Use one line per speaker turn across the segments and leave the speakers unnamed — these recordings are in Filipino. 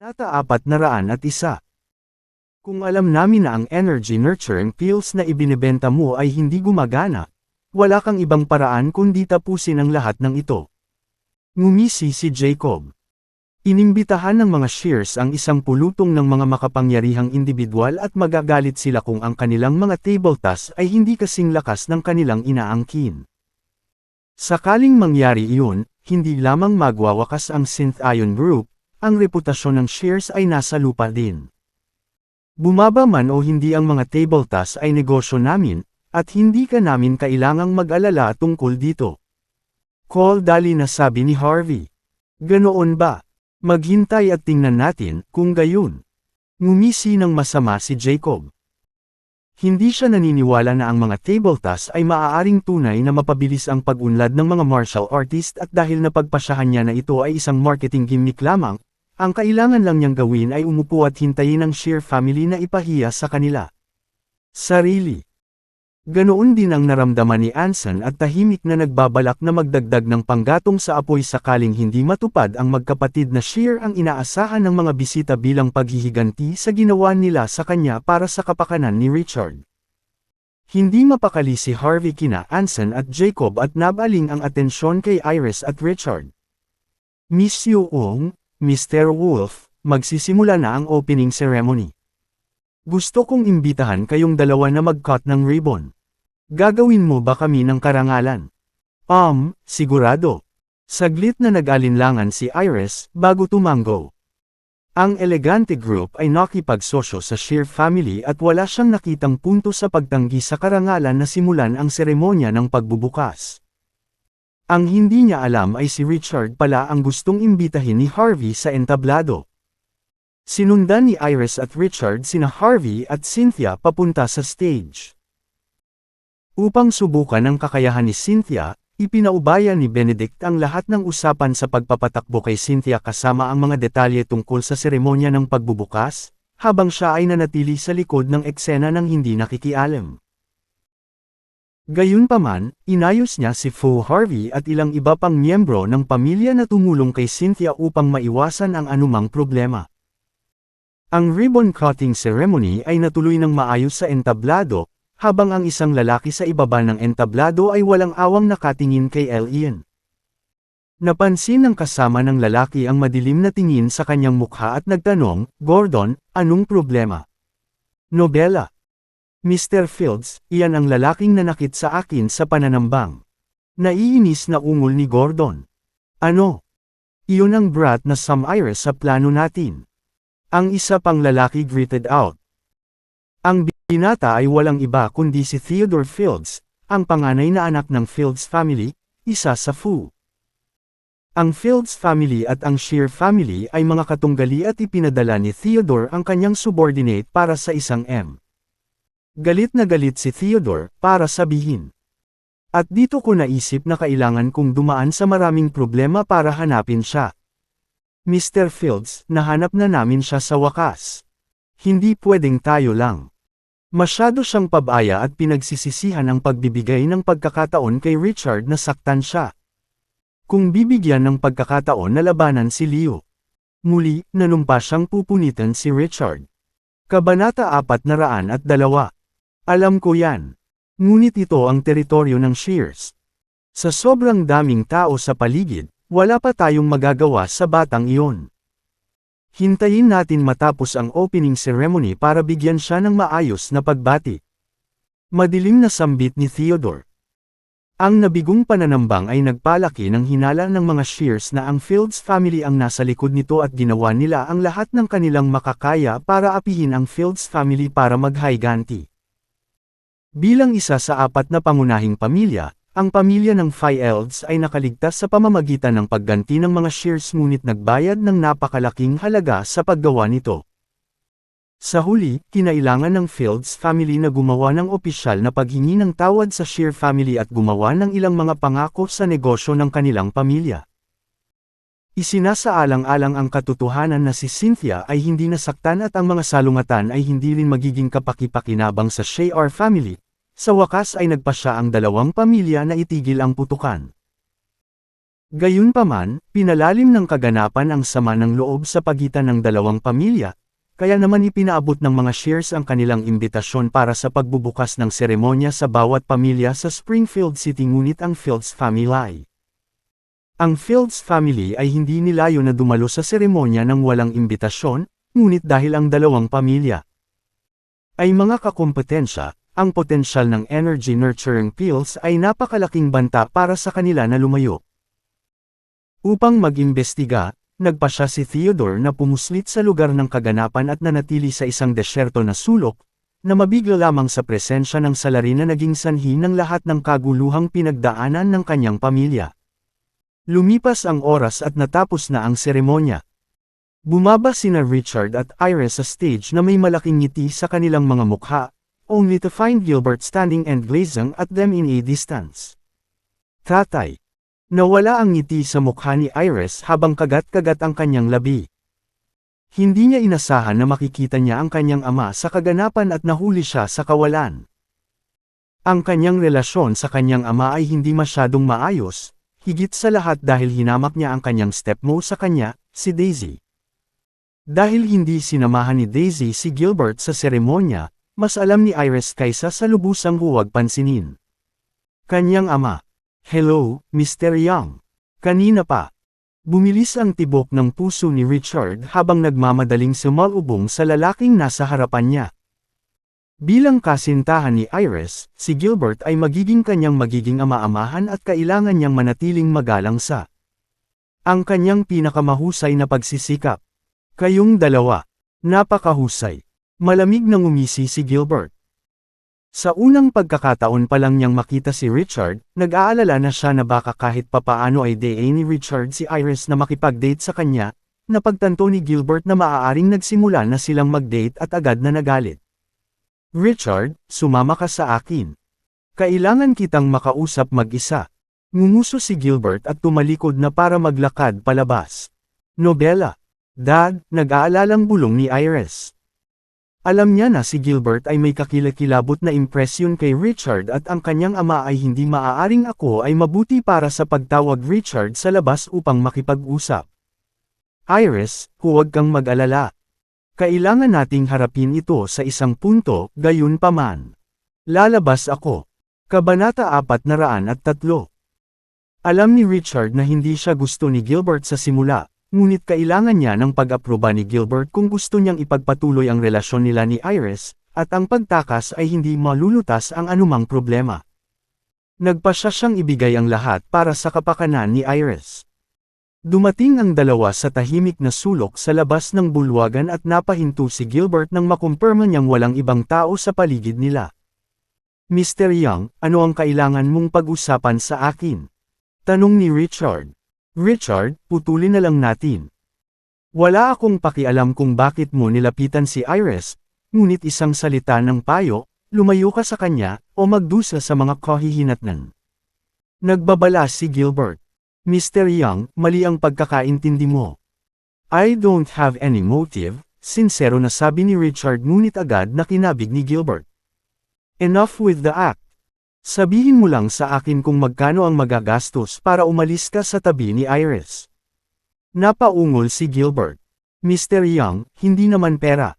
Nata 401. Kung alam namin na ang energy nurturing pills na ibinebenta mo ay hindi gumagana, wala kang ibang paraan kundi tapusin ang lahat ng ito. Ngumisi si Jacob. Inimbitahan ng mga shears ang isang pulutong ng mga makapangyarihang indibidwal at magagalit sila kung ang kanilang mga table tasks ay hindi kasing lakas ng kanilang inaangkin. Sakaling mangyari iyon, hindi lamang magwawakas ang Synth Ion Group, ang reputasyon ng shears ay nasa lupa din. Bumaba man o hindi ang mga table tasks ay negosyo namin, at hindi ka namin kailangang mag-alala tungkol dito. Call Dali na sabi ni Harvey. Ganoon ba? Maghintay at tingnan natin kung gayon. Ngumisi ng masama si Jacob. Hindi siya naniniwala na ang mga table tasks ay maaaring tunay na mapabilis ang pag-unlad ng mga martial artist at dahil napagpasyahan niya na ito ay isang marketing gimmick lamang, ang kailangan lang niyang gawin ay umupo at hintayin ang Shear family na ipahiya sa kanila. Sarili. Ganoon din ang naramdaman ni Anson at tahimik na nagbabalak na magdagdag ng panggatong sa apoy sakaling hindi matupad ang magkapatid na Shear ang inaasahan ng mga bisita bilang paghihiganti sa ginawa nila sa kanya para sa kapakanan ni Richard. Hindi mapakali si Harvey kina Anson at Jacob at nabaling ang atensyon kay Iris at Richard. Miss Yoong, Mr. Wolf, magsisimula na ang opening ceremony. Gusto kong imbitahan kayong dalawa na mag-cut ng ribbon. Gagawin mo ba kami ng karangalan? Sigurado. Saglit na nag-alinlangan si Iris bago tumango. Ang elegante group ay nakipagsosyo sa Shear family at wala siyang nakitang punto sa pagtanggi sa karangalan na simulan ang seremonya ng pagbubukas. Ang hindi niya alam ay si Richard pala ang gustong imbitahin ni Harvey sa entablado. Sinundan ni Iris at Richard sina Harvey at Cynthia papunta sa stage. Upang subukan ang kakayahan ni Cynthia, ipinaubaya ni Benedict ang lahat ng usapan sa pagpapatakbo kay Cynthia kasama ang mga detalye tungkol sa seremonya ng pagbubukas, habang siya ay nanatili sa likod ng eksena ng hindi nakikialam. Gayunpaman, inayos niya si Fu Harvey at ilang iba pang miyembro ng pamilya na tumulong kay Cynthia upang maiwasan ang anumang problema. Ang ribbon cutting ceremony ay natuloy ng maayos sa entablado, habang ang isang lalaki sa ibaba ng entablado ay walang awang nakatingin kay Ian. Napansin ng kasama ng lalaki ang madilim na tingin sa kanyang mukha at nagtanong, "Gordon, anong problema?" Nobela. Mr. Fields, iyan ang lalaking nanakit sa akin sa pananambang. Naiinis na ungol ni Gordon. Ano? Iyon ang brat na Sam Iris sa plano natin. Ang isa pang lalaki gritted out. Ang binata ay walang iba kundi si Theodore Fields, ang panganay na anak ng Fields family, isa sa Fu. Ang Fields family at ang Shear family ay mga katunggali at ipinadala ni Theodore ang kanyang subordinate para sa isang M. Galit na galit si Theodore, para sabihin. At dito ko naisip na kailangan kong dumaan sa maraming problema para hanapin siya. Mr. Fields, nahanap na namin siya sa wakas. Hindi pwedeng tayo lang. Masyado siyang pabaya at pinagsisisihan ang pagbibigay ng pagkakataon kay Richard na saktan siya. Kung bibigyan ng pagkakataon na labanan si Leo. Muli, nanumpa siyang pupunitan si Richard. Kabanata 402. Alam ko yan. Ngunit ito ang teritoryo ng Shears. Sa sobrang daming tao sa paligid, wala pa tayong magagawa sa batang iyon. Hintayin natin matapos ang opening ceremony para bigyan siya ng maayos na pagbati. Madilim na sambit ni Theodore. Ang nabigong pananambang ay nagpalaki ng hinala ng mga Shears na ang Fields family ang nasa likod nito at ginawa nila ang lahat ng kanilang makakaya para apihin ang Fields family para maghiganti. Bilang isa sa 4 na pangunahing pamilya, ang pamilya ng Fields ay nakaligtas sa pamamagitan ng pagganti ng mga Shears ngunit nagbayad ng napakalaking halaga sa paggawa nito. Sa huli, kinailangan ng Fields family na gumawa ng opisyal na paghingi ng tawad sa Shear family at gumawa ng ilang mga pangako sa negosyo ng kanilang pamilya. Isinasaalang-alang ang katotohanan na si Cynthia ay hindi nasaktan at ang mga salungatan ay hindi rin magiging kapaki-pakinabang sa Shear family. Sa wakas ay nagpasya ang dalawang pamilya na itigil ang putukan. Gayunpaman, pinalalim ng kaganapan ang sama ng loob sa pagitan ng dalawang pamilya, kaya naman ipinaabot ng mga Shears ang kanilang imbitasyon para sa pagbubukas ng seremonya sa bawat pamilya sa Springfield City ngunit ang Fields family. Ang Fields family ay hindi nilayo na dumalo sa seremonya ng walang imbitasyon, ngunit dahil ang dalawang pamilya ay mga kakompetensya, ang potensyal ng energy nurturing pills ay napakalaking banta para sa kanila na lumayo. Upang mag-imbestiga, nagpasya si Theodore na pumuslit sa lugar ng kaganapan at nanatili sa isang desyerto na sulok, na mabigla lamang sa presensya ng salarin na naging sanhi ng lahat ng kaguluhang pinagdaanan ng kanyang pamilya. Lumipas ang oras at natapos na ang seremonya. Bumaba sina Richard at Iris sa stage na may malaking ngiti sa kanilang mga mukha, only to find Gilbert standing and glazing at them in a distance. Tatay. Nawala ang ngiti sa mukha ni Iris habang kagat-kagat ang kanyang labi. Hindi niya inasahan na makikita niya ang kanyang ama sa kaganapan at nahuli siya sa kawalan. Ang kanyang relasyon sa kanyang ama ay hindi masyadong maayos, higit sa lahat dahil hinamak niya ang kanyang stepmom sa kanya, si Daisy. Dahil hindi sinamahan ni Daisy si Gilbert sa seremonya, mas alam ni Iris kaysa sa lubusang huwag pansinin. Kanyang ama. Hello, Mr. Young. Kanina pa. Bumilis ang tibok ng puso ni Richard habang nagmamadaling sumalubong sa lalaking nasa harapan niya. Bilang kasintahan ni Iris, si Gilbert ay magiging kanyang magiging ama-amahan at kailangan niyang manatiling magalang sa ang kanyang pinakamahusay na pagsisikap. Kayong dalawa. Napakahusay. Malamig na ngumisi si Gilbert. Sa unang pagkakataon pa lang niyang makita si Richard, nag-aalala na siya na baka kahit papaano ay DA ni Richard si Iris na makipag-date sa kanya, napagtanto ni Gilbert na maaaring nagsimula na silang mag-date at agad na nagalit. Richard, sumama ka sa akin. Kailangan kitang makausap mag-isa. Ngumuso si Gilbert at tumalikod na para maglakad palabas. Nobela. Dad, nag-aalalang bulong ni Iris. Alam niya na si Gilbert ay may kakilakilabot na impresyon kay Richard at ang kanyang ama ay hindi maaaring ako ay mabuti para sa pagtawag Richard sa labas upang makipag-usap. Iris, huwag kang mag-alala. Kailangan nating harapin ito sa isang punto, gayunpaman. Lalabas ako. Kabanata 403. Alam ni Richard na hindi siya gusto ni Gilbert sa simula. Ngunit kailangan niya ng pag-aproba ni Gilbert kung gusto niyang ipagpatuloy ang relasyon nila ni Iris, at ang pagtakas ay hindi malulutas ang anumang problema. Nagpasya siyang ibigay ang lahat para sa kapakanan ni Iris. Dumating ang dalawa sa tahimik na sulok sa labas ng bulwagan at napahinto si Gilbert nang makumpirma niyang walang ibang tao sa paligid nila. Mr. Young, ano ang kailangan mong pag-usapan sa akin? Tanong ni Richard. Richard, putulin na lang natin. Wala akong pakialam kung bakit mo nilapitan si Iris, ngunit isang salita ng payo, lumayo ka sa kanya, o magdusa sa mga kahihinatnan. Nagbabala si Gilbert. Mr. Young, mali ang pagkakaintindi mo. I don't have any motive, sinsero na sabi ni Richard ngunit agad na kinabig ni Gilbert. Enough with the act. Sabihin mo lang sa akin kung magkano ang magagastos para umalis ka sa tabi ni Iris. Napaungol si Gilbert. Mr. Young, hindi naman pera.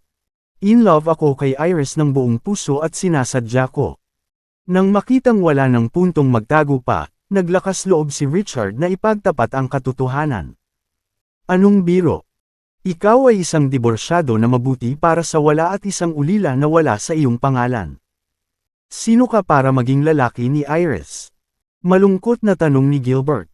In love ako kay Iris ng buong puso at sinasadya ko. Nang makitang wala ng puntong magtago pa, naglakas loob si Richard na ipagtapat ang katotohanan. Anong biro? Ikaw ay isang diborsyado na mabuti para sa wala at isang ulila na wala sa iyong pangalan. Sino ka para maging lalaki ni Iris? Malungkot na tanong ni Gilbert.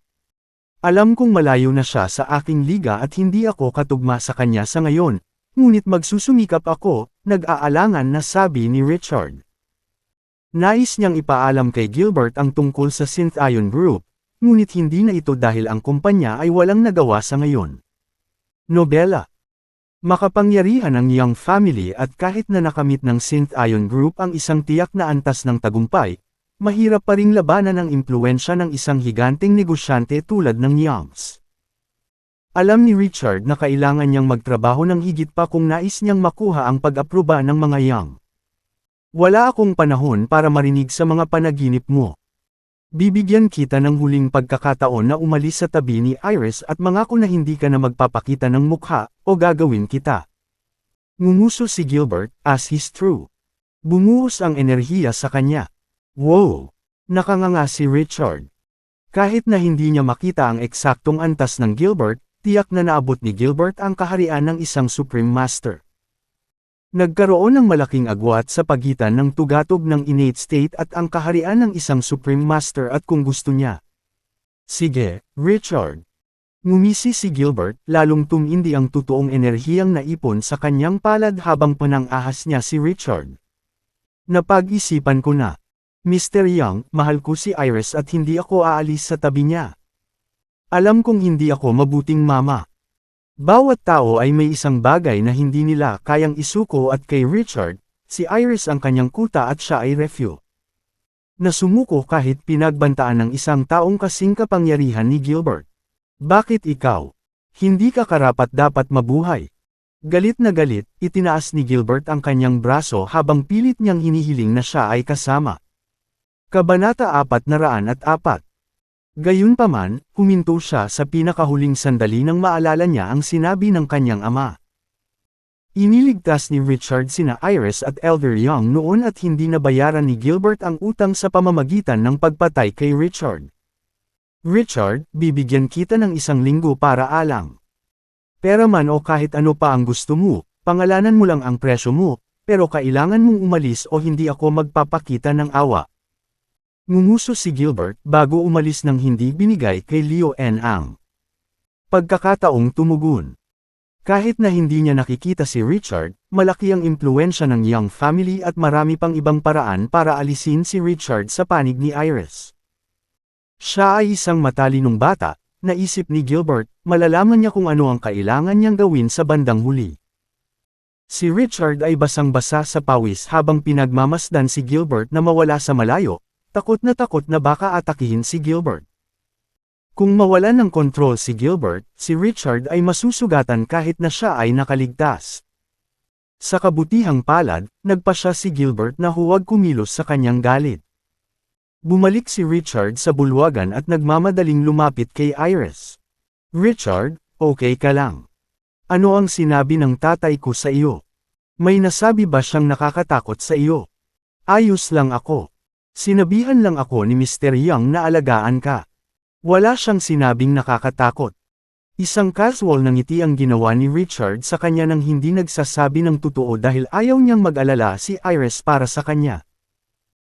Alam kong malayo na siya sa aking liga at hindi ako katugma sa kanya sa ngayon, ngunit magsusumikap ako, nag-aalangan na sabi ni Richard. Nais niyang ipaalam kay Gilbert ang tungkol sa Synth Ion Group, ngunit hindi na ito dahil ang kumpanya ay walang nagawa sa ngayon. Nobela. Makapangyarihan ang Young family at kahit na nakamit ng Synth Ion Group ang isang tiyak na antas ng tagumpay, mahirap pa ring labanan ang impluwensya ng isang higanteng negosyante tulad ng Youngs. Alam ni Richard na kailangan niyang magtrabaho ng higit pa kung nais niyang makuha ang pag-aproba ng mga Young. Wala akong panahon para marinig sa mga panaginip mo. Bibigyan kita ng huling pagkakataon na umalis sa tabi ni Iris at mangako na hindi ka na magpapakita ng mukha, o gagawin kita. Ngumuso si Gilbert, as he's true. Bumuhos ang enerhiya sa kanya. Wow! Nakanganga si Richard. Kahit na hindi niya makita ang eksaktong antas ng Gilbert, tiyak na naabot ni Gilbert ang kaharian ng isang Supreme Master. Nagkaroon ng malaking agwat sa pagitan ng tugatog ng innate state at ang kaharian ng isang Supreme Master at kung gusto niya. Sige, Richard. Ngumisi si Gilbert, lalong tumindi ang totoong enerhiyang naipon sa kanyang palad habang panangahas niya si Richard. Napag-isipan ko na. Mr. Young, mahal ko si Iris at hindi ako aalis sa tabi niya. Alam kong hindi ako mabuting mama. Bawat tao ay may isang bagay na hindi nila kayang isuko at kay Richard, si Iris ang kanyang kuta at siya ay refugee. Nasumuko kahit pinagbantaan ng isang taong kasing kapangyarihan ni Gilbert. Bakit ikaw? Hindi ka karapat-dapat mabuhay. Galit na galit, itinaas ni Gilbert ang kanyang braso habang pilit niyang hinihiling na siya ay kasama. Kabanata 404. Gayunpaman, huminto siya sa pinakahuling sandali nang maalala niya ang sinabi ng kanyang ama. Iniligtas ni Richard sina Iris at Elder Young noon at hindi nabayaran ni Gilbert ang utang sa pamamagitan ng pagpatay kay Richard. Richard, bibigyan kita ng 1 linggo para alang. Pera man o kahit ano pa ang gusto mo, pangalanan mo lang ang presyo mo, pero kailangan mong umalis o hindi ako magpapakita ng awa. Ngumuso si Gilbert bago umalis nang hindi binigay kay Leo N. ang pagkakataong tumugon. Kahit na hindi niya nakikita si Richard, malaki ang impluwensya ng Young family at marami pang ibang paraan para alisin si Richard sa panig ni Iris. Siya ay isang matalinong bata, naisip ni Gilbert, malalaman niya kung ano ang kailangan niyang gawin sa bandang huli. Si Richard ay basang-basa sa pawis habang pinagmamasdan si Gilbert na mawala sa malayo, takot na baka atakihin si Gilbert. Kung mawalan ng kontrol si Gilbert, si Richard ay masusugatan kahit na siya ay nakaligtas. Sa kabutihang palad, nagpasya si Gilbert na huwag kumilos sa kanyang galit. Bumalik si Richard sa bulwagan at nagmamadaling lumapit kay Iris. Richard, okay ka lang? Ano ang sinabi ng tatay ko sa iyo? May nasabi ba siyang nakakatakot sa iyo? Ayos lang ako. Sinabihan lang ako ni Mr. Young na alagaan ka. Wala siyang sinabing nakakatakot. Isang casual na ngiti ang ginawa ni Richard sa kanya nang hindi nagsasabi ng totoo dahil ayaw niyang mag-alala si Iris para sa kanya.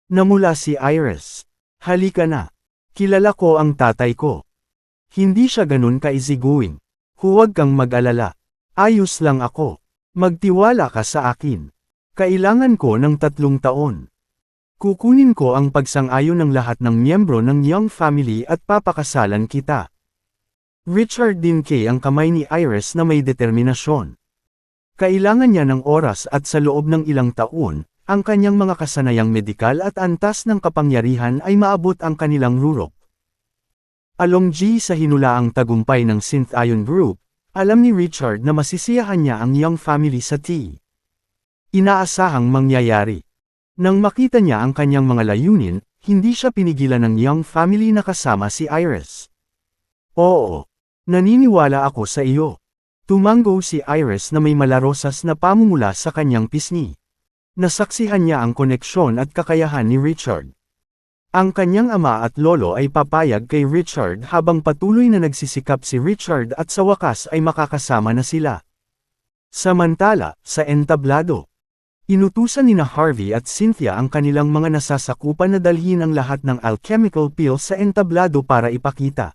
Namula si Iris. Halika na. Kilala ko ang tatay ko. Hindi siya ganun ka-easygoing. Huwag kang mag-alala. Ayos lang ako. Magtiwala ka sa akin. Kailangan ko ng 3 taon. Kukunin ko ang pagsang-ayon ng lahat ng miyembro ng Young family at papakasalan kita. Richard din kay ang kamay ni Iris na may determinasyon. Kailangan niya ng oras at sa loob ng ilang taon, ang kanyang mga kasanayang medikal at antas ng kapangyarihan ay maabot ang kanilang rurok. Along sa hinulaang tagumpay ng Synth Ion Group, alam ni Richard na masisiyahan niya ang Young family sa T. Inaasahang mangyayari. Nang makita niya ang kanyang mga layunin, hindi siya pinigilan ng Young family na kasama si Iris. Oo. Naniniwala ako sa iyo. Tumango si Iris na may malarosas na pamumula sa kanyang pisngi. Nasaksihan niya ang koneksyon at kakayahan ni Richard. Ang kanyang ama at lolo ay papayag kay Richard habang patuloy na nagsisikap si Richard at sa wakas ay makakasama na sila. Samantala, sa entablado, inutusan nina Harvey at Cynthia ang kanilang mga nasasakupan na dalhin ang lahat ng alchemical pills sa entablado para ipakita.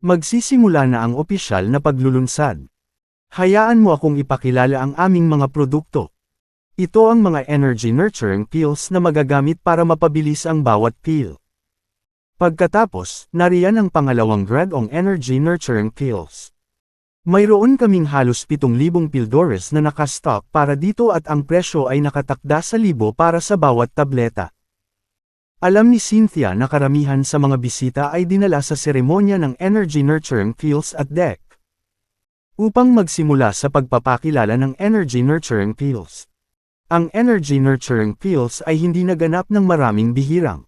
Magsisimula na ang opisyal na paglulunsad. Hayaan mo akong ipakilala ang aming mga produkto. Ito ang mga energy nurturing pills na magagamit para mapabilis ang bawat pill. Pagkatapos, nariyan ang pangalawang grade-ong energy nurturing pills. Mayroon kaming halos 7,000 pildores na nakastock para dito at ang presyo ay nakatakda sa 1,000 para sa bawat tableta. Alam ni Cynthia na karamihan sa mga bisita ay dinala sa seremonya ng Energy Nurturing Pills at DEC. Upang magsimula sa pagpapakilala ng Energy Nurturing Pills. Ang Energy Nurturing Pills ay hindi naganap ng maraming bihirang.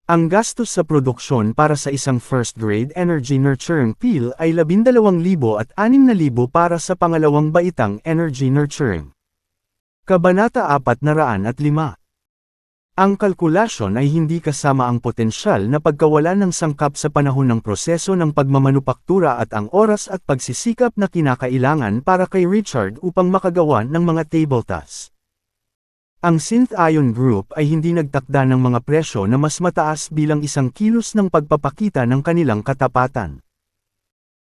Ang gastos sa produksyon para sa isang first-grade energy nurturing pill ay 12,000 at 6,000 para sa pangalawang baitang energy nurturing. Kabanata 405. Ang kalkulasyon ay hindi kasama ang potensyal na pagkawala ng sangkap sa panahon ng proseso ng pagmamanupaktura at ang oras at pagsisikap na kinakailangan para kay Richard upang makagawa ng mga table tasks. Ang Synth Ion Group ay hindi nagtakda ng mga presyo na mas mataas bilang isang kilos ng pagpapakita ng kanilang katapatan.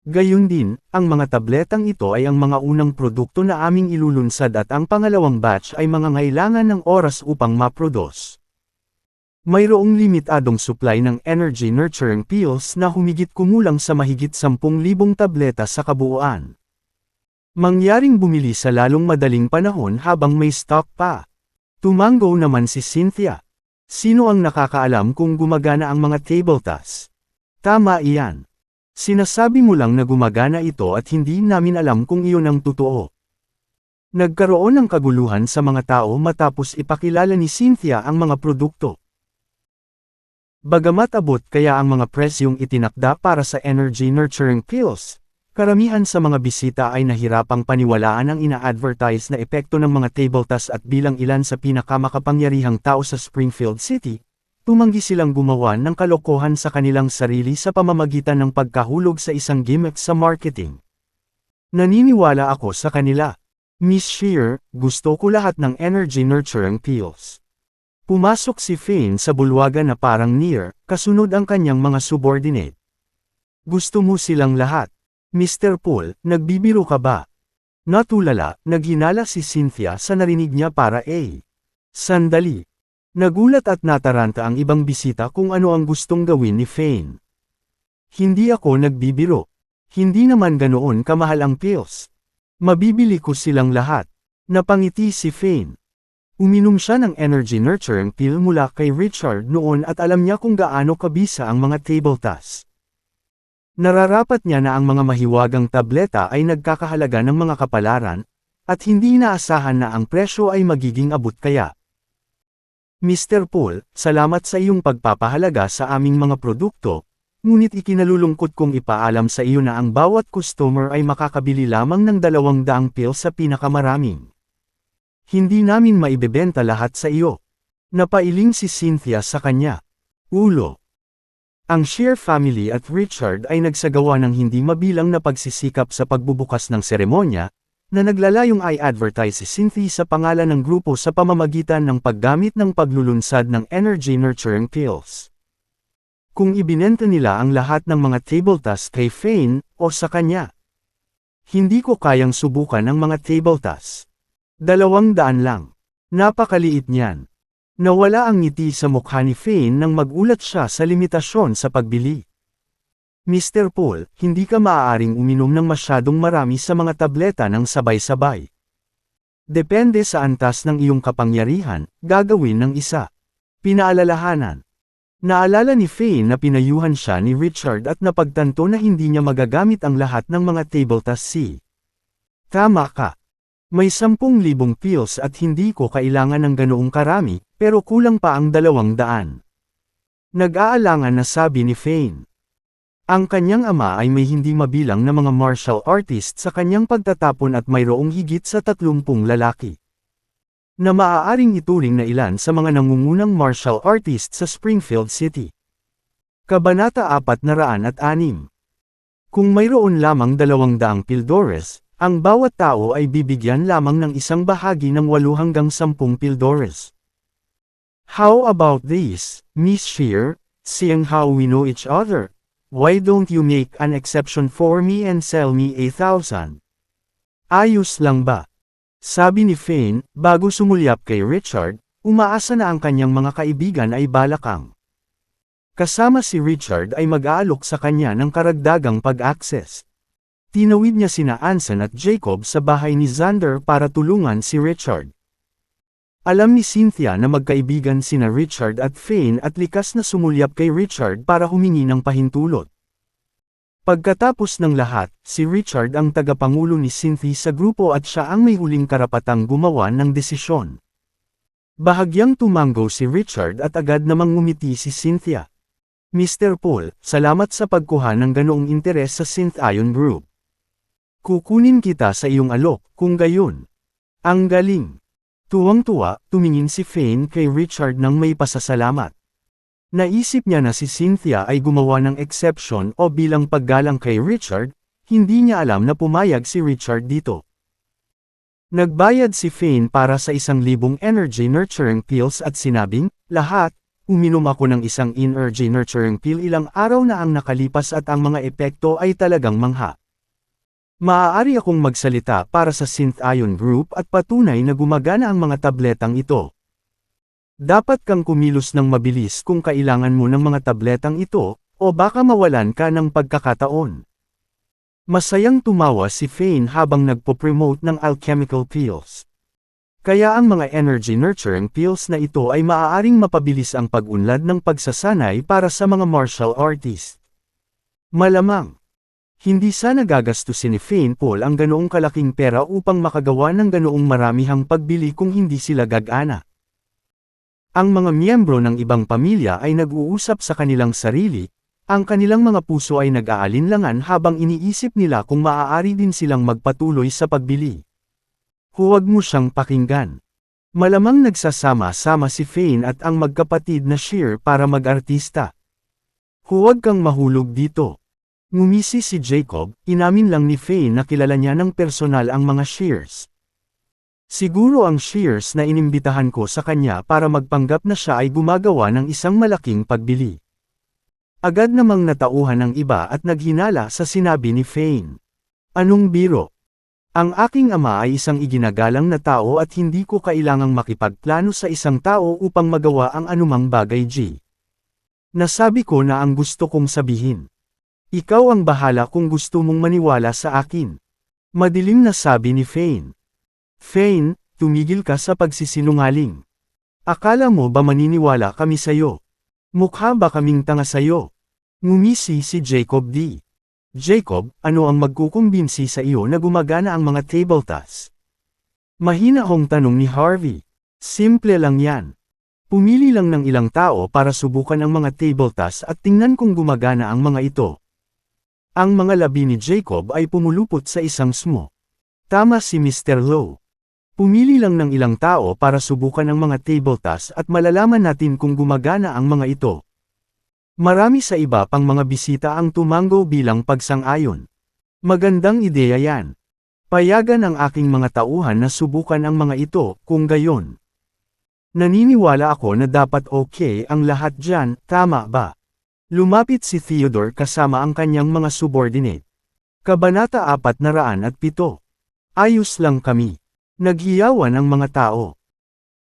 Gayun din, ang mga tabletang ito ay ang mga unang produkto na aming ilulunsad at ang pangalawang batch ay mga ngailangan ng oras upang maproduce. Mayroong limitadong supply ng energy nurturing pills na humigit kumulang sa mahigit 10,000 tableta sa kabuuan. Mangyaring bumili sa lalong madaling panahon habang may stock pa. Tumango naman si Cynthia. Sino ang nakakaalam kung gumagana ang mga table tasks? Tama iyan. Sinasabi mo lang na gumagana ito at hindi namin alam kung iyon ang totoo. Nagkaroon ng kaguluhan sa mga tao matapos ipakilala ni Cynthia ang mga produkto. Bagamat abot kaya ang mga presyong itinakda para sa energy nurturing pills, karamihan sa mga bisita ay nahirapang paniwalaan ang ina-advertise na epekto ng mga table tasks at bilang ilan sa pinakamakapangyarihang tao sa Springfield City, tumanggi silang gumawa ng kalokohan sa kanilang sarili sa pamamagitan ng pagkahulog sa isang gimmick sa marketing. Naniniwala ako sa kanila. Miss Shear, gusto ko lahat ng energy nurturing pills. Pumasok si Fane sa bulwagan na parang near, kasunod ang kanyang mga subordinate. Gusto mo silang lahat. Mr. Paul, nagbibiro ka ba? Natulala, naghinala si Cynthia sa narinig niya para Sandali. Nagulat at nataranta ang ibang bisita kung ano ang gustong gawin ni Fane. Hindi ako nagbibiro. Hindi naman ganoon kamahal ang pills. Mabibili ko silang lahat. Napangiti si Fane. Uminom siya ng energy nurturing pill mula kay Richard noon at alam niya kung gaano kabisa ang mga table tasks. Nararapat niya na ang mga mahiwagang tableta ay nagkakahalaga ng mga kapalaran, at hindi inaasahan na ang presyo ay magiging abot kaya. Mr. Paul, salamat sa iyong pagpapahalaga sa aming mga produkto, ngunit ikinalulungkot kong ipaalam sa iyo na ang bawat customer ay makakabili lamang ng 200 pills sa pinakamaraming. Hindi namin maibebenta lahat sa iyo. Napailing si Cynthia sa kanya. Ulo. Ang Shear family at Richard ay nagsagawa ng hindi mabilang na pagsisikap sa pagbubukas ng seremonya, na naglalayong i-advertise si Cynthia sa pangalan ng grupo sa pamamagitan ng paggamit ng paglulunsad ng energy nurturing pills. Kung ibinenta nila ang lahat ng mga table tasks kay Fane, o sa kanya. Hindi ko kayang subukan ang mga table tasks. 200 lang. Napakaliit niyan. Nawala ang ngiti sa mukha ni Fane nang magulat siya sa limitasyon sa pagbili. Mr. Paul, hindi ka maaaring uminom ng masyadong marami sa mga tableta ng sabay-sabay. Depende sa antas ng iyong kapangyarihan, gagawin ng isa. Pinaalalahanan. Naalala ni Fane na pinayuhan siya ni Richard at napagtanto na hindi niya magagamit ang lahat ng mga table tasks. Tama ka. May 10,000 pills at hindi ko kailangan ng ganoong karami, pero kulang pa ang 200. Nag-aalangan na sabi ni Fane. Ang kanyang ama ay may hindi mabilang na mga martial artist sa kanyang pagtatapon at mayroong higit sa 30 lalaki. Na maaaring ituring na ilan sa mga nangungunang martial artist sa Springfield City. Kabanata 406. Kung mayroon lamang 200 pildores, ang bawat tao ay bibigyan lamang ng isang bahagi ng 8 hanggang 10 pildores. How about this, Miss Shear, seeing how we know each other? Why don't you make an exception for me and sell me 1,000? Ayos lang ba? Sabi ni Fane, bago sumulyap kay Richard, umaasa na ang kanyang mga kaibigan ay balakang. Kasama si Richard ay mag-aalok sa kanya ng karagdagang pag-access. Tinawid niya sina Anson at Jacob sa bahay ni Xander para tulungan si Richard. Alam ni Cynthia na magkaibigan sina Richard at Fane at likas na sumulyap kay Richard para humingi ng pahintulot. Pagkatapos ng lahat, si Richard ang tagapangulo ni Cynthia sa grupo at siya ang may huling karapatang gumawa ng desisyon. Bahagyang tumango si Richard at agad namang ngumiti si Cynthia. Mr. Paul, salamat sa pagkuha ng ganoong interes sa Synth-Ion Group. Kukunin kita sa iyong alok, kung gayon. Ang galing. Tuwang-tuwa, tumingin si Fane kay Richard nang may pasasalamat. Naisip niya na si Cynthia ay gumawa ng exception o bilang paggalang kay Richard, hindi niya alam na pumayag si Richard dito. Nagbayad si Fane para sa 1,000 energy nurturing pills at sinabing, lahat, uminom ako ng 1 energy nurturing pill ilang araw na ang nakalipas at ang mga epekto ay talagang mangha. Maaari akong magsalita para sa Synth-Ion Group at patunay na gumagana ang mga tabletang ito. Dapat kang kumilos ng mabilis kung kailangan mo ng mga tabletang ito, o baka mawalan ka ng pagkakataon. Masayang tumawa si Fane habang nagpo-promote ng alchemical pills. Kaya ang mga energy nurturing pills na ito ay maaaring mapabilis ang pag-unlad ng pagsasanay para sa mga martial artist. Malamang, hindi sana gagastusin ni Fane Paul ang ganoong kalaking pera upang makagawa ng ganoong maramihang pagbili kung hindi sila gagana. Ang mga miyembro ng ibang pamilya ay nag-uusap sa kanilang sarili, ang kanilang mga puso ay nag-aalinlangan habang iniisip nila kung maaari din silang magpatuloy sa pagbili. Huwag mo siyang pakinggan. Malamang nagsasama-sama si Fane at ang magkapatid na Sheer para mag-artista. Huwag kang mahulog dito. Ngumisi si Jacob, inamin lang ni Fane na kilala niya ng personal ang mga Sheers. Siguro ang Sheers na inimbitahan ko sa kanya para magpanggap na siya ay gumagawa ng isang malaking pagbili. Agad namang natauhan ng iba at naghinala sa sinabi ni Fane. Anong biro? Ang aking ama ay isang iginagalang na tao at hindi ko kailangang makipagplano sa isang tao upang magawa ang anumang bagay. Nasabi ko na ang gusto kong sabihin. Ikaw ang bahala kung gusto mong maniwala sa akin. Madilim na sabi ni Fane. Fane, tumigil ka sa pagsisinungaling. Akala mo ba maniniwala kami sayo? Mukha ba kaming tanga sayo? Ngumisi si Jacob D. Jacob, ano ang magkukumbinsi sa iyo na gumagana ang mga tabletas? Mahina hong tanong ni Harvey. Simple lang yan. Pumili lang ng ilang tao para subukan ang mga tabletas at tingnan kung gumagana ang mga ito. Ang mga labi ni Jacob ay pumulupot sa isang smo. Tama si Mr. Lowe. Pumili lang ng ilang tao para subukan ang mga tabletas at malalaman natin kung gumagana ang mga ito. Marami sa iba pang mga bisita ang tumango bilang pagsang-ayon. Magandang ideya yan. Payagan ang aking mga tauhan na subukan ang mga ito, kung gayon. Naniniwala ako na dapat okay ang lahat dyan, tama ba? Lumapit si Theodore kasama ang kanyang mga subordinate. Kabanata 407. Ayos lang kami. Naghiyawan ang mga tao.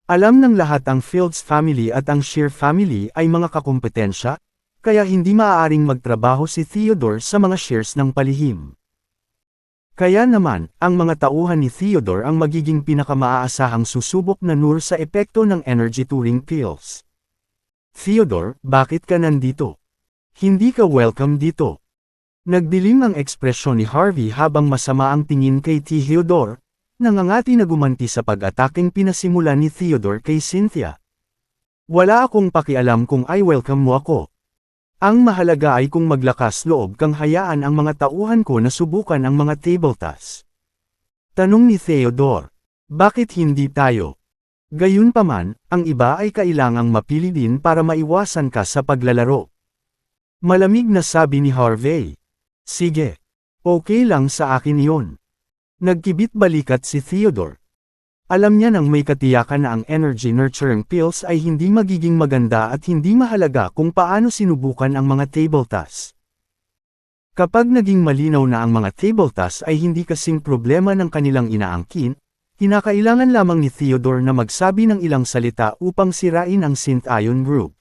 Alam ng lahat ang Fields family at ang Shear family ay mga kakumpetensya, kaya hindi maaaring magtrabaho si Theodore sa mga shares ng palihim. Kaya naman, ang mga tauhan ni Theodore ang magiging pinakamaasahang susubok na nur sa epekto ng energy turing pills. Theodore, bakit ka nandito? Hindi ka welcome dito. Nagdilim ang ekspresyon ni Harvey habang masama ang tingin kay Theodore, nangangati na gumanti sa pag-ataking pinasimulan ni Theodore kay Cynthia. Wala akong pakialam kung ay welcome mo ako. Ang mahalaga ay kung maglakas loob kang hayaan ang mga tauhan ko na subukan ang mga tabletas. Tanong ni Theodore. Bakit hindi tayo? Gayunpaman, ang iba ay kailangang mapili din para maiwasan ka sa paglalaro. Malamig na sabi ni Harvey. Sige. Okay lang sa akin iyon. Nagkibit balikat si Theodore. Alam niya nang may katiyakan na ang energy nurturing pills ay hindi magiging maganda at hindi mahalaga kung paano sinubukan ang mga tabletas. Kapag naging malinaw na ang mga tabletas ay hindi kasing problema ng kanilang inaangkin, kinakailangan lamang ni Theodore na magsabi ng ilang salita upang sirain ang Synth-Ion Group.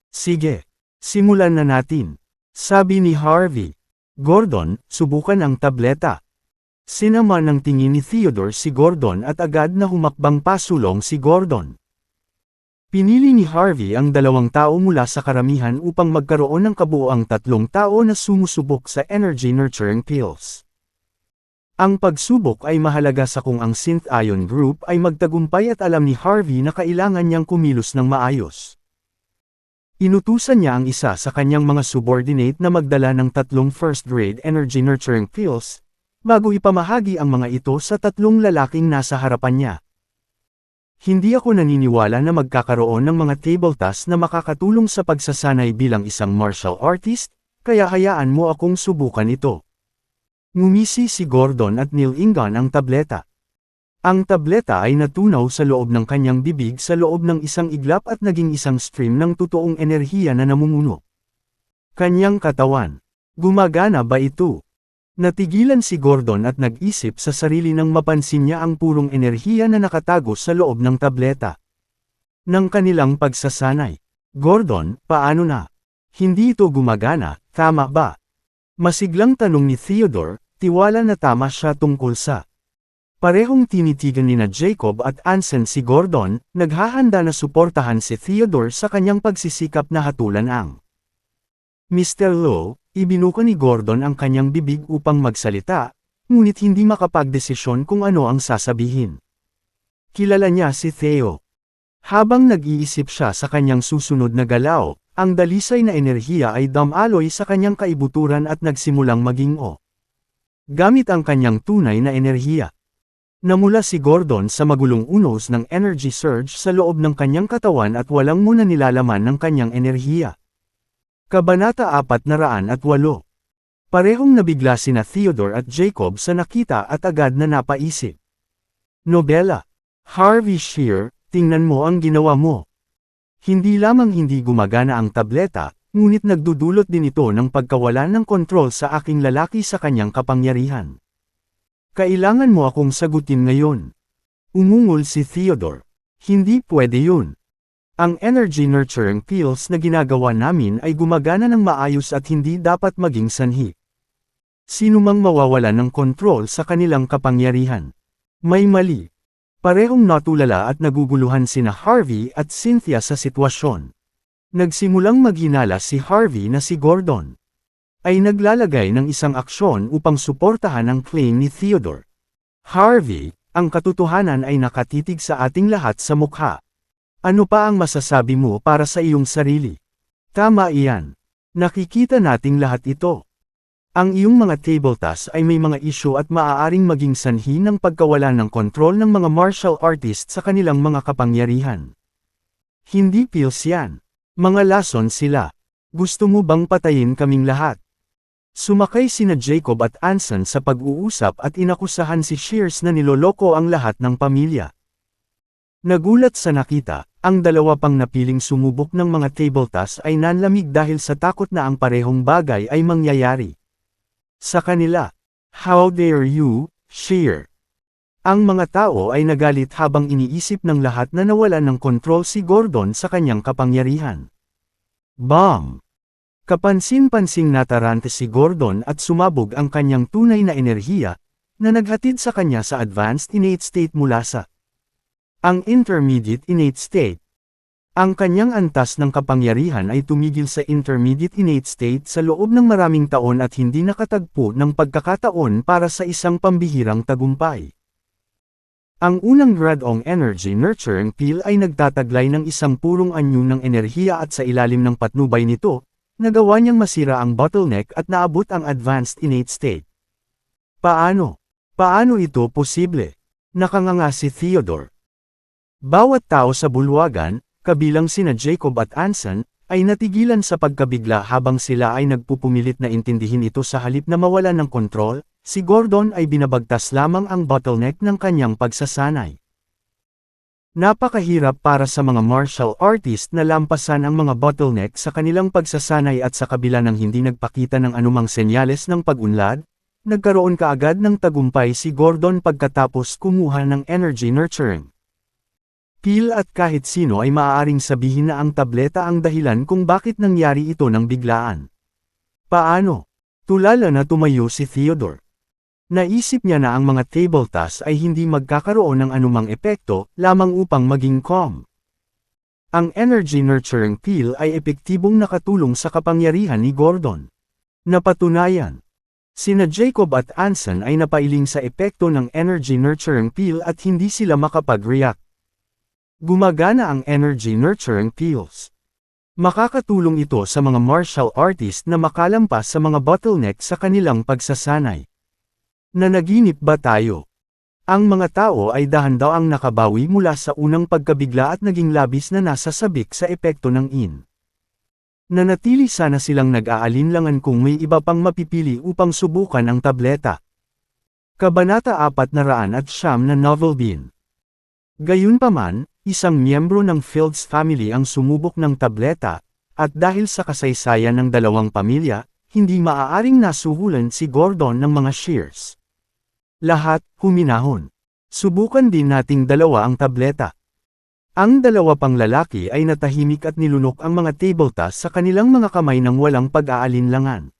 Sige, simulan na natin. Sabi ni Harvey. Gordon, subukan ang tableta. Sinama ng tingin ni Theodore si Gordon at agad na humakbang pasulong si Gordon. Pinili ni Harvey ang 2 tao mula sa karamihan upang magkaroon ng kabuoang 3 tao na sumusubok sa energy nurturing pills. Ang pagsubok ay mahalaga sa kung ang synth-ion group ay magtagumpay at alam ni Harvey na kailangan niyang kumilos ng maayos. Inutusan niya ang isa sa kanyang mga subordinate na magdala ng 3 first-grade energy nurturing pills, bago ipamahagi ang mga ito sa 3 lalaking nasa harapan niya. Hindi ako naniniwala na magkakaroon ng mga table tasks na makakatulong sa pagsasanay bilang isang martial artist, kaya hayaan mo akong subukan ito. Ngumisi si Gordon at nilingan ang tableta. Ang tableta ay natunaw sa loob ng kanyang bibig sa loob ng isang iglap at naging isang stream ng totoong enerhiya na namumuno. Kanyang katawan. Gumagana ba ito? Natigilan si Gordon at nag-isip sa sarili nang mapansin niya ang purong enerhiya na nakatago sa loob ng tableta. Ng kanilang pagsasanay. Gordon, paano na? Hindi ito gumagana, tama ba? Masiglang tanong ni Theodore, tiwala na tama siya tungkol sa. Parehong tinitigan ni na Jacob at Anson si Gordon, naghahanda na suportahan si Theodore sa kanyang pagsisikap na hatulan ang. Mr. Lowe, ibinuka ni Gordon ang kanyang bibig upang magsalita, ngunit hindi makapagdesisyon kung ano ang sasabihin. Kilala niya si Theo. Habang nag-iisip siya sa kanyang susunod na galaw, ang dalisay na enerhiya ay dumaloy sa kanyang kaibuturan at nagsimulang maging o. Gamit ang kanyang tunay na enerhiya. Namula si Gordon sa magulong unos ng energy surge sa loob ng kanyang katawan at walang muna nilalaman ng kanyang enerhiya. Kabanata 408. Parehong nabigla sina Theodore at Jacob sa nakita at agad na napaisip. Nobela. Harvey Shearer, tingnan mo ang ginawa mo. Hindi lamang hindi gumagana ang tableta, ngunit nagdudulot din ito ng pagkawalan ng kontrol sa aking lalaki sa kanyang kapangyarihan. Kailangan mo akong sagutin ngayon. Umungol si Theodore. Hindi pwede yun. Ang energy nurturing pills na ginagawa namin ay gumagana ng maayos at hindi dapat maging sanhi. Sino mang mawawalan ng kontrol sa kanilang kapangyarihan. May mali. Parehong natulala at naguguluhan sina Harvey at Cynthia sa sitwasyon. Nagsimulang maghinala si Harvey na si Gordon ay naglalagay ng isang aksyon upang suportahan ang claim ni Theodore. Harvey, ang katotohanan ay nakatitig sa ating lahat sa mukha. Ano pa ang masasabi mo para sa iyong sarili? Tama iyan. Nakikita nating lahat ito. Ang iyong mga table tasks ay may mga isyu at maaaring maging sanhi ng pagkawala ng kontrol ng mga martial artists sa kanilang mga kapangyarihan. Hindi pills yan. Mga lason sila. Gusto mo bang patayin kaming lahat? Sumakay sina Jacob at Anson sa pag-uusap at inakusahan si Shears na niloloko ang lahat ng pamilya. Nagulat sa nakita, ang dalawa pang napiling sumubok ng mga table tasks ay nanlamig dahil sa takot na ang parehong bagay ay mangyayari. Sa kanila, how dare you, Shear? Ang mga tao ay nagalit habang iniisip ng lahat na nawalan ng kontrol si Gordon sa kanyang kapangyarihan. Bam! Kapansin-pansing natarante si Gordon at sumabog ang kanyang tunay na enerhiya, na naghatid sa kanya sa advanced innate state mula sa ang intermediate innate state. Ang kanyang antas ng kapangyarihan ay tumigil sa intermediate innate state sa loob ng maraming taon at hindi nakatagpo ng pagkakataon para sa isang pambihirang tagumpay. Ang unang Grad-ong Energy Nurturing Pill ay nagtataglay ng isang purong anyo ng enerhiya at sa ilalim ng patnubay nito, nagawa niyang masira ang bottleneck at naabot ang advanced innate state. Paano? Paano ito posible? Nakanganga si Theodore. Bawat tao sa bulwagan, kabilang sina Jacob at Anson, ay natigilan sa pagkabigla habang sila ay nagpupumilit na intindihin ito sa halip na mawalan ng kontrol. Si Gordon ay binabagtas lamang ang bottleneck ng kanyang pagsasanay. Napakahirap para sa mga martial artist na lampasan ang mga bottleneck sa kanilang pagsasanay at sa kabila ng hindi nagpakita ng anumang senyales ng pag-unlad, nagkaroon kaagad ng tagumpay si Gordon pagkatapos kumuha ng energy nurturing pill at kahit sino ay maaaring sabihin na ang tableta ang dahilan kung bakit nangyari ito ng biglaan. Paano? Tulala na tumayo si Theodore. Naisip niya na ang mga table tasks ay hindi magkakaroon ng anumang epekto, lamang upang maging calm. Ang energy nurturing pill ay epektibong nakatulong sa kapangyarihan ni Gordon. Napatunayan. Sina Jacob at Anson ay napailing sa epekto ng energy nurturing pill at hindi sila makapag-react. Gumagana ang energy nurturing pills. Makakatulong ito sa mga martial artist na makalampas sa mga bottleneck sa kanilang pagsasanay. Nanaginip ba tayo? Ang mga tao ay dahan-daang nakabawi mula sa unang pagkabigla at naging labis na nasasabik sa epekto ng in. Nanatili sana silang nag-aalinlangan kung may iba pang mapipili upang subukan ang tableta. Kabanata 409 na Novel Bean. Gayunpaman, isang miyembro ng Fields family ang sumubok ng tableta, at dahil sa kasaysayan ng dalawang pamilya, hindi maaaring nasuhulan si Gordon ng mga shears. Lahat, huminahon. Subukan din nating dalawa ang tableta. Ang dalawa pang lalaki ay natahimik at nilunok ang mga tabletas sa kanilang mga kamay nang walang pag-aalinlangan.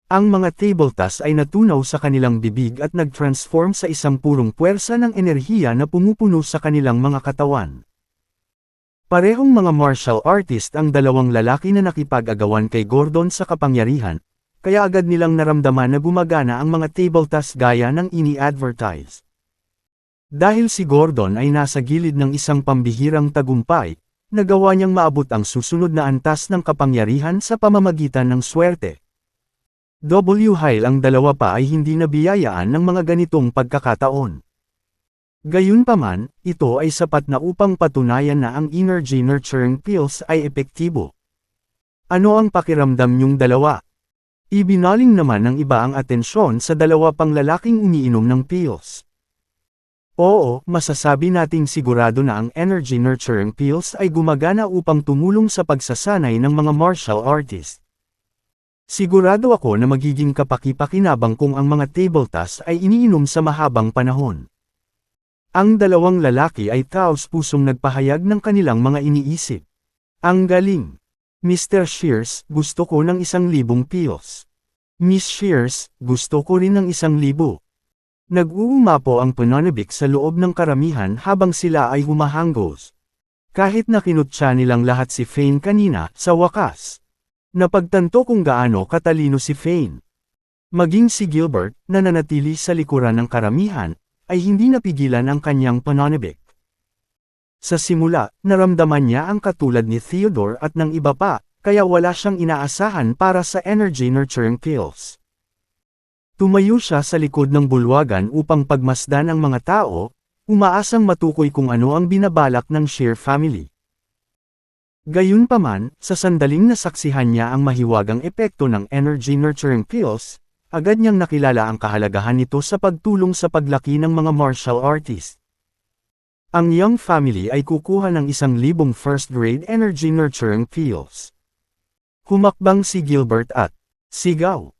Ang mga tabletas ay natunaw sa kanilang bibig at nag-transform sa isang purong puwersa ng enerhiya na pumupuno sa kanilang mga katawan. Parehong mga martial artist ang dalawang lalaki na nakipag-agawan kay Gordon sa kapangyarihan, kaya agad nilang naramdaman na gumagana ang mga tabletas gaya ng ini-advertise. Dahil si Gordon ay nasa gilid ng isang pambihirang tagumpay, nagawa niyang maabot ang susunod na antas ng kapangyarihan sa pamamagitan ng swerte. Dahil ang dalawa pa ay hindi nabiyayaan ng mga ganitong pagkakataon. Gayunpaman, ito ay sapat na upang patunayan na ang energy nurturing pills ay epektibo. Ano ang pakiramdam niyong dalawa? Ibinaling naman ng iba ang atensyon sa dalawa pang lalaking umiinom ng pills. Oo, masasabi nating sigurado na ang energy nurturing pills ay gumagana upang tumulong sa pagsasanay ng mga martial artist. Sigurado ako na magiging kapaki-pakinabang kung ang mga tabletas ay iniinom sa mahabang panahon. Ang dalawang lalaki ay taos-pusong nagpahayag ng kanilang mga iniisip. Ang galing! Mr. Shears, gusto ko ng 1,000 pills. Miss Shears, gusto ko rin ng 1,000. Nag-uumapo ang pananabik sa loob ng karamihan habang sila ay humahanggos. Kahit nakinutya nilang lahat si Fane kanina, sa wakas. Napagtanto kung gaano katalino si Fane. Maging si Gilbert, na nanatili sa likuran ng karamihan, ay hindi napigilan ang kanyang pananabik. Sa simula, naramdaman niya ang katulad ni Theodore at ng iba pa, kaya wala siyang inaasahan para sa energy nurturing pills. Tumayo siya sa likod ng bulwagan upang pagmasdan ang mga tao, umaasang matukoy kung ano ang binabalak ng Shear family. Gayunpaman, sa sandaling nasaksihan niya ang mahiwagang epekto ng energy nurturing pills, agad niyang nakilala ang kahalagahan nito sa pagtulong sa paglaki ng mga martial artist. Ang Young family ay kukuha ng 1,000 first-grade energy nurturing pills. Humakbang si Gilbert at sigaw.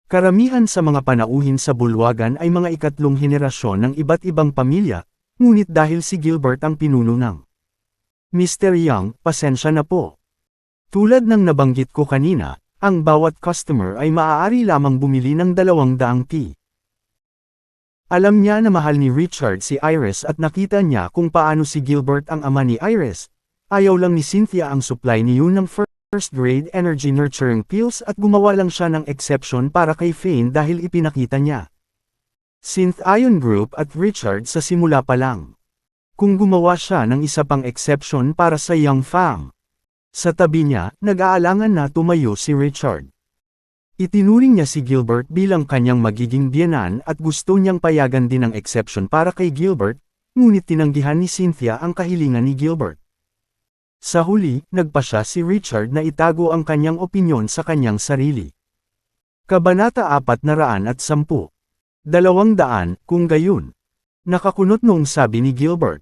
Karamihan sa mga panauhin sa bulwagan ay mga ikatlong henerasyon ng iba't ibang pamilya, ngunit dahil si Gilbert ang pinuno ng Mr. Young, pasensya na po. Tulad ng nabanggit ko kanina, ang bawat customer ay maaari lamang bumili ng 200 tea. Alam niya na mahal ni Richard si Iris at nakita niya kung paano si Gilbert ang ama ni Iris. Ayaw lang ni Cynthia ang supply niyo ng first-grade energy nurturing pills at gumawa lang siya ng exception para kay Fane dahil ipinakita niya. Synth-Ion Group at Richard sa simula pa lang. Kung gumawa siya ng isa pang exception para sa Young fam. Sa tabi niya, nag-aalangan na tumayo si Richard. Itinuring niya si Gilbert bilang kanyang magiging biyenan at gusto niyang payagan din ang exception para kay Gilbert, ngunit tinanggihan ni Cynthia ang kahilingan ni Gilbert. Sa huli, nagpasya si Richard na itago ang kanyang opinyon sa kanyang sarili. Kabanata 410. 200, kung gayon. Nakakunot noong sabi ni Gilbert.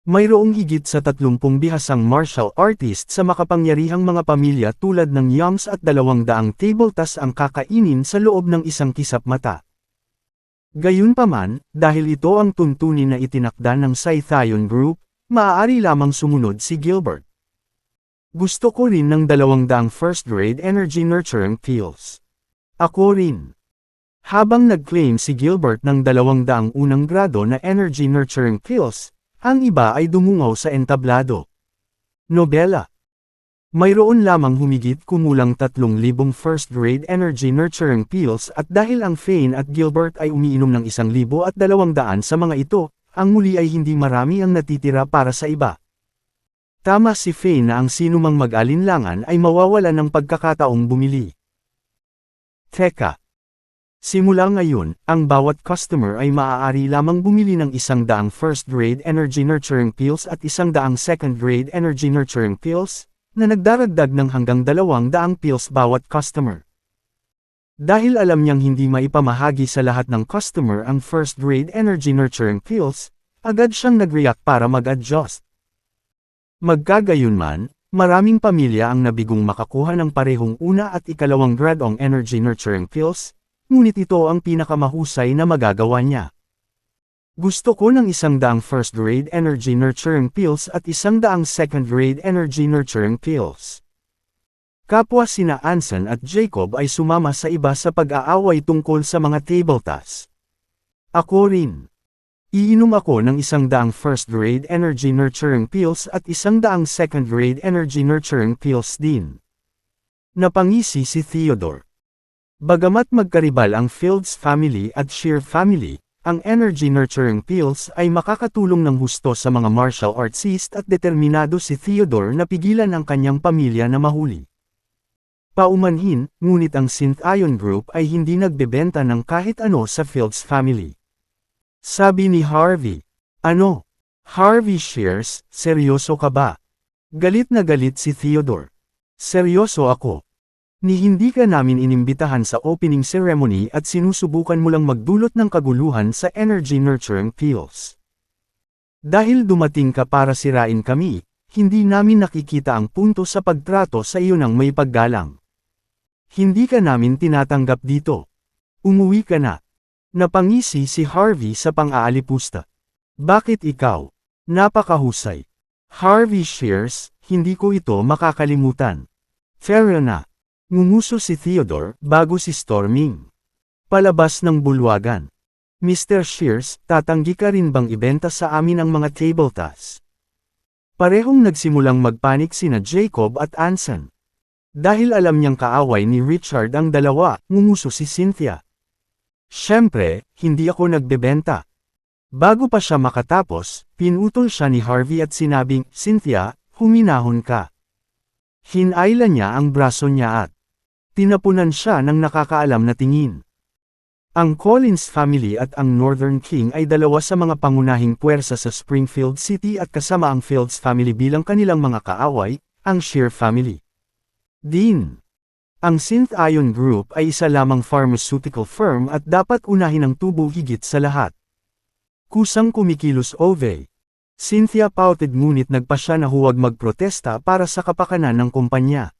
Mayroong higit sa 30 bihasang martial artist sa makapangyarihang mga pamilya tulad ng Youngs at 200 tabletas ang kakainin sa loob ng isang kisap mata. Gayunpaman, dahil ito ang tuntunin na itinakda ng Synth-Ion Group, maaari lamang sumunod si Gilbert. Gusto ko rin ng 200 first-grade energy nurturing pills. Ako rin. Habang nag-claim si Gilbert ng 200 unang grado na energy nurturing pills, ang iba ay dumungaw sa entablado. Nobela. Mayroon lamang humigit kumulang 3,000 first-grade energy nurturing pills at dahil ang Fane at Gilbert ay umiinom ng 1,200 sa mga ito, ang muli ay hindi marami ang natitira para sa iba. Tama si Fane na ang sinumang mag-alinlangan ay mawawalan ng pagkakataong bumili. Teka. Simula ngayon, ang bawat customer ay maaari lamang bumili ng 100 first-grade energy nurturing pills at 100 second-grade energy nurturing pills, na nagdaragdag ng hanggang 200 pills bawat customer. Dahil alam niyang hindi maipamahagi sa lahat ng customer ang first-grade energy nurturing pills, agad siyang nag-react para mag-adjust. Magkagayunman, maraming pamilya ang nabigong makakuha ng parehong una at ikalawang gradong energy nurturing pills, ngunit ito ang pinakamahusay na magagawa niya. Gusto ko ng 100 first-grade energy nurturing pills at 100 second-grade energy nurturing pills. Kapwa sina Anson at Jacob ay sumama sa iba sa pag-aaway tungkol sa mga table tasks. Ako rin. Iinom ako ng 100 first-grade energy nurturing pills at 100 second-grade energy nurturing pills din. Napangisi si Theodore. Bagamat magkaribal ang Fields family at Shear family, ang energy nurturing pills ay makakatulong ng husto sa mga martial artist at determinado si Theodore na pigilan ang kanyang pamilya na mahuli. Paumanhin, ngunit ang Synth-Ion Group ay hindi nagbebenta ng kahit ano sa Fields family. Sabi ni Harvey. Ano? Harvey Shears, seryoso ka ba? Galit na galit si Theodore. Seryoso ako. Ni hindi ka namin inimbitahan sa opening ceremony at sinusubukan mo lang magdulot ng kaguluhan sa energy nurturing pills. Dahil dumating ka para sirain kami, hindi namin nakikita ang punto sa pagtrato sa iyo ng may paggalang. Hindi ka namin tinatanggap dito. Umuwi ka na. Napangisi si Harvey sa pang-aalipusta. Bakit ikaw? Napakahusay. Harvey Shears, hindi ko ito makakalimutan. Fair na. Ngumuso si Theodore bago si Storming. Palabas ng bulwagan. Mr. Shears, tatanggi ka rin bang ibenta sa amin ang mga table tasks? Parehong nagsimulang magpanik sina Jacob at Anson. Dahil alam niyang kaaway ni Richard ang dalawa, ngumuso si Cynthia. Siyempre, hindi ako nagbebenta. Bago pa siya makatapos, pinutol siya ni Harvey at sinabing, Cynthia, huminahon ka. Hinayla niya ang braso niya at tinapunan siya ng nakakaalam na tingin. Ang Collins family at ang Northern King ay dalawa sa mga pangunahing puwersa sa Springfield City at kasama ang Fields family bilang kanilang mga kaaway, ang Shear family. Din. Ang Synth-Ion Group ay isa lamang pharmaceutical firm at dapat unahin ang tubo higit sa lahat. Kusang kumikilos Ove. Cynthia pouted ngunit nagpa siya na huwag magprotesta para sa kapakanan ng kumpanya.